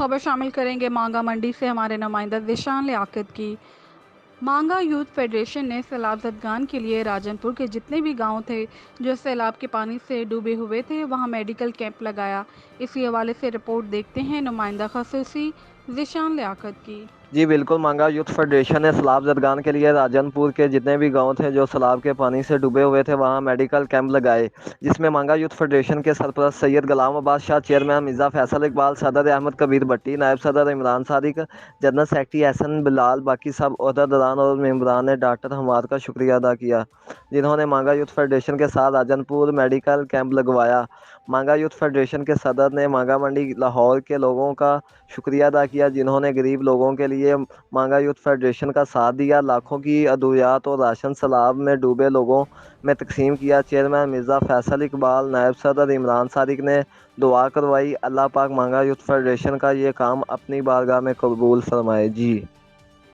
खबर शामिल करेंगे मांगा मंडी से हमारे नुमाइंदा ज़ीशान लियाकत की। मांगा यूथ फेडरेशन ने सैलाब ज़दगान के लिए राजनपुर के जितने भी गांव थे जो सैलाब के पानी से डूबे हुए थे वहां मेडिकल कैंप लगाया। इसी हवाले से रिपोर्ट देखते हैं नुमाइंदा खसूसी ज़ीशान लियाकत की। जी बिल्कुल, मांगा यूथ फेडरेशन ने सैलाब ज़दगान के लिए राजनपुर के जितने भी गांव थे जो सैलाब के पानी से डूबे हुए थे वहां मेडिकल कैंप लगाए, जिसमें मांगा यूथ फेडरेशन के सरपरस्त सैयद गुलाम अब्बास शाह, चेयरमैन मिर्ज़ा फैसल इकबाल, सदर अहमद कबीर भट्टी, नायब सदर इमरान सादिक, जनरल सेक्रेटरी एहसन बिलाल, बाकी सब ओहदेदारान और मेंबरान ने डॉक्टर हमाद का शुक्रिया अदा किया जिन्होंने मांगा यूथ फेडरेशन के साथ राजनपुर मेडिकल कैंप लगवाया। मांगा यूथ फेडरेशन के सदर ने मांगा मंडी लाहौर के लोगों का शुक्रिया अदा किया जिन्होंने गरीब लोगों के लिए मांगा यूथ फेडरेशन का साथ दिया। लाखों की अद्वियात और राशन सैलाब में डूबे लोगों में तकसीम किया। चेयरमैन मिर्ज़ा फैसल इकबाल, नायब सदर इमरान सादिक ने दुआ करवाई। अल्लाह पाक मांगा यूथ फेडरेशन का ये काम अपनी बारगाह में कबूल फरमाए। जी।